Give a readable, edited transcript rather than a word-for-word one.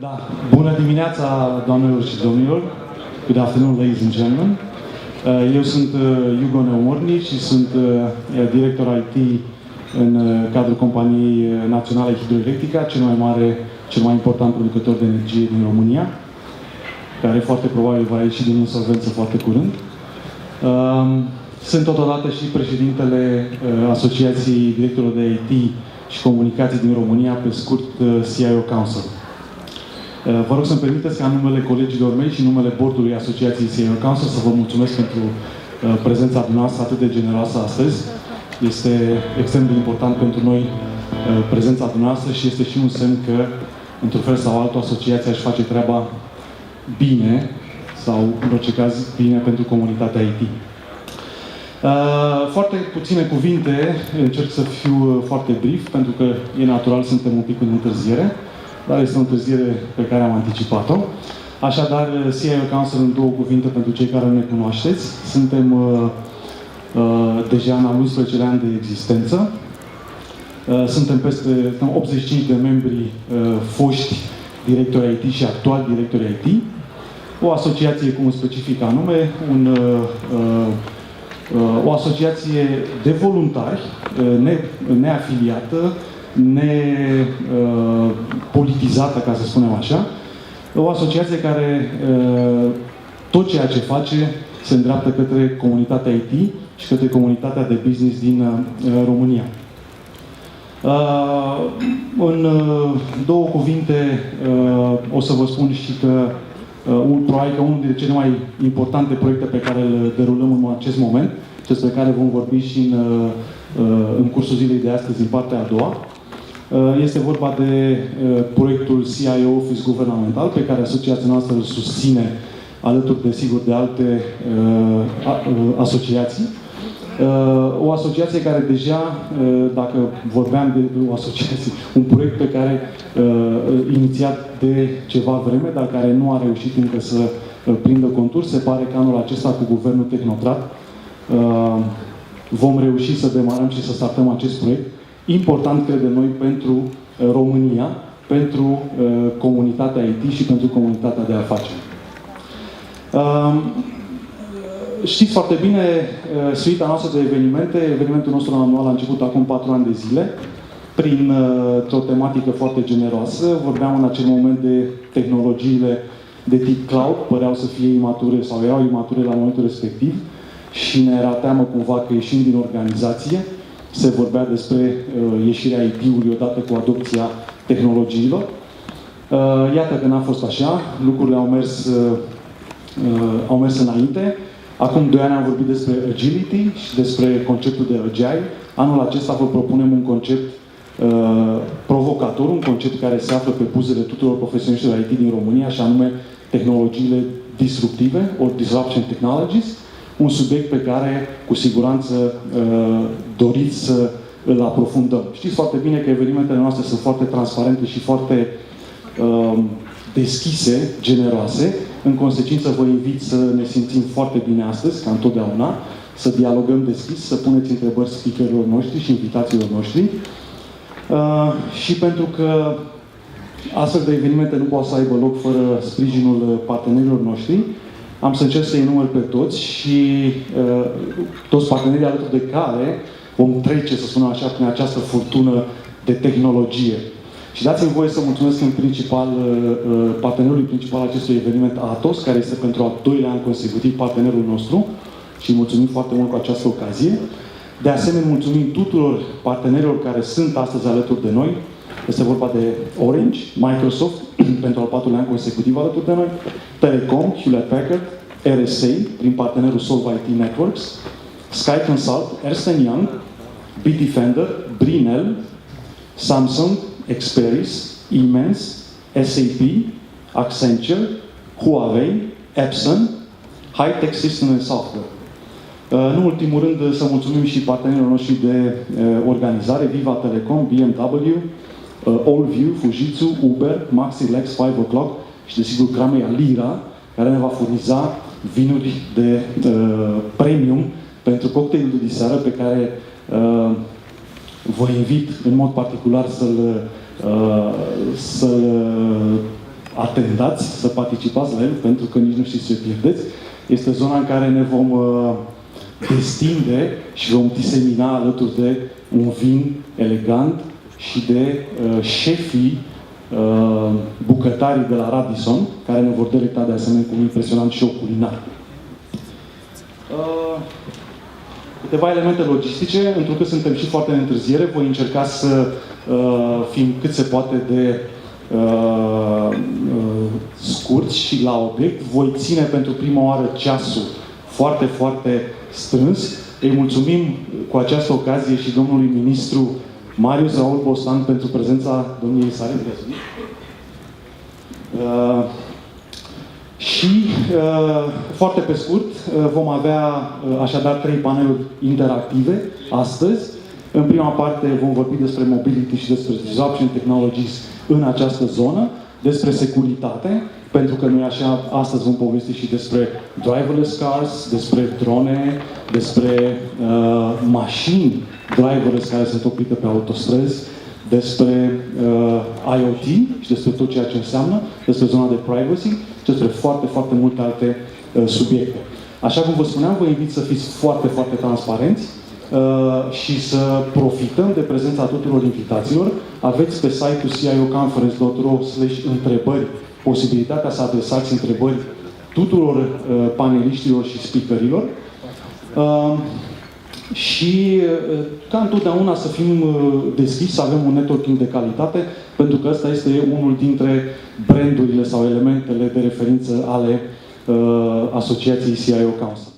Da. Bună dimineața, doamnelor și domnilor. Good afternoon, ladies and gentlemen. Eu sunt Hugo Neumorni și sunt director IT în cadrul companiei naționale Hidroelectrica, cel mai important producător de energie din România, care foarte probabil va ieși din insolvență foarte curând. Sunt totodată și președintele Asociației Directorilor de IT și Comunicații din România, pe scurt CIO Council. Vă rog să-mi permiteți ca în numele colegilor mei și în numele boardului Asociației CIO Council să vă mulțumesc pentru prezența dumneavoastră atât de generoasă astăzi. Este extrem de important pentru noi prezența dumneavoastră și este și un semn că, într-un fel sau altul, asociația își face treaba bine sau, în orice caz, bine pentru comunitatea IT. Foarte puține cuvinte, încerc să fiu foarte brief, pentru că e natural, suntem un pic în întârziere, dar este o întârziere pe care am anticipat-o. Așadar, CIO Council în două cuvinte pentru cei care nu ne cunoașteți. Suntem deja în al 11-lea an de existență. Suntem peste 85 de membri foști directori IT și actuali directori IT. O asociație cu un specific anume, o asociație de voluntari, neafiliată, nepolitizată, ca să spunem așa. O asociație care tot ceea ce face se îndreaptă către comunitatea IT și către comunitatea de business din România. În două cuvinte o să vă spun și că probabil că unul dintre cele mai importante proiecte pe care îl derulăm în acest moment, despre care vom vorbi și în cursul zilei de astăzi, în partea a doua, este vorba de proiectul CIO Office Guvernamental, pe care asociația noastră îl susține alături, desigur, de alte asociații. O asociație care deja, dacă vorbeam de o asociație, un proiect pe care inițiat de ceva vreme, dar care nu a reușit încă să prindă contur, se pare că anul acesta, cu guvernul tehnocrat, vom reuși să demarăm și să startăm acest proiect. Important, credem noi, pentru România, pentru comunitatea IT și pentru comunitatea de afaceri. Știți foarte bine, suita noastră de evenimente, evenimentul nostru anual a început acum 4 ani de zile, printr-o tematică foarte generoasă. Vorbeam în acel moment de tehnologiile de tip cloud, păreau să fie imature sau erau imature la momentul respectiv și ne era teamă cumva că ieșim din organizație. Se vorbea despre ieșirea IT-ului odată cu adopția tehnologiilor. Iată că n-a fost așa, lucrurile au mers înainte. Acum 2 ani am vorbit despre agility și despre conceptul de agile. Anul acesta vă propunem un concept provocator, un concept care se află pe buzele tuturor profesioniștilor IT din România, și anume tehnologiile disruptive, or disruption technologies, un subiect pe care, cu siguranță, doriți să îl aprofundăm. Știți foarte bine că evenimentele noastre sunt foarte transparente și foarte deschise, generoase. În consecință, vă invit să ne simțim foarte bine astăzi, ca întotdeauna, să dialogăm deschis, să puneți întrebări speakerilor noștri și invitațiilor noștri. Și pentru că astfel de evenimente nu poate să aibă loc fără sprijinul partenerilor noștri, am să încerc să enumăr pe toți și toți partenerii alături de care vom trece, să spunem așa, prin această furtună de tehnologie. Și dați-mi voie să mulțumesc în principal partenerului principal acestui eveniment, Atos, care este pentru al 2-lea an consecutiv partenerul nostru și mulțumim foarte mult cu această ocazie. De asemenea, mulțumim tuturor partenerilor care sunt astăzi alături de noi. Este vorba de Orange, Microsoft, pentru al 4-lea an consecutiv alături de noi, Telecom, Hewlett Packard, RSA, prin partenerul Solve IT Networks, Sky Consult, Ernst & Young, Bitdefender, Brinell, Samsung, Experis, Siemens, SAP, Accenture, Huawei, Epson, High-Tech System and Software. În ultimul rând, să mulțumim și partenerilor noștri de organizare, Viva Telecom, BMW, Allview, Fujitsu, Uber, Maxilex, 5 O'Clock și, desigur, Cramea Lira, care ne va furniza vinuri de premium pentru cocktailul de seară, pe care vă invit în mod particular să-l atendați, să participați la el, pentru că nici nu știți ce pierdeți. Este zona în care ne vom destinde și vom disemina alături de un vin elegant și de șefii bucătarii de la Radisson, care ne vor delecta de asemenea cu un impresionant show culinar. Câteva elemente logistice, întrucât suntem și foarte în întârziere, voi încerca să fim cât se poate de scurți și la obiect. Voi ține pentru prima oară ceasul foarte, foarte strâns. Îi mulțumim cu această ocazie și domnului ministru Marius Raul Bostan pentru prezența domniei sale. Foarte pe scurt, vom avea așadar 3 paneluri interactive astăzi. În prima parte vom vorbi despre mobility și despre disruption technologies în această zonă, despre securitate, pentru că noi așa astăzi vom povesti și despre driverless cars, despre drone, despre mașini driverless care sunt oprite pe autostrăzi, despre IoT și despre tot ceea ce înseamnă, despre zona de privacy și despre foarte, foarte multe alte subiecte. Așa cum vă spuneam, vă invit să fiți foarte, foarte transparenți și să profităm de prezența tuturor invitațiilor. Aveți pe site-ul cioconference.ro/întrebări posibilitatea să adresați întrebări tuturor paneliștilor și speakerilor. Și ca întotdeauna să fim deschiși, să avem un networking de calitate, pentru că ăsta este unul dintre brandurile sau elementele de referință ale asociației CIO Council.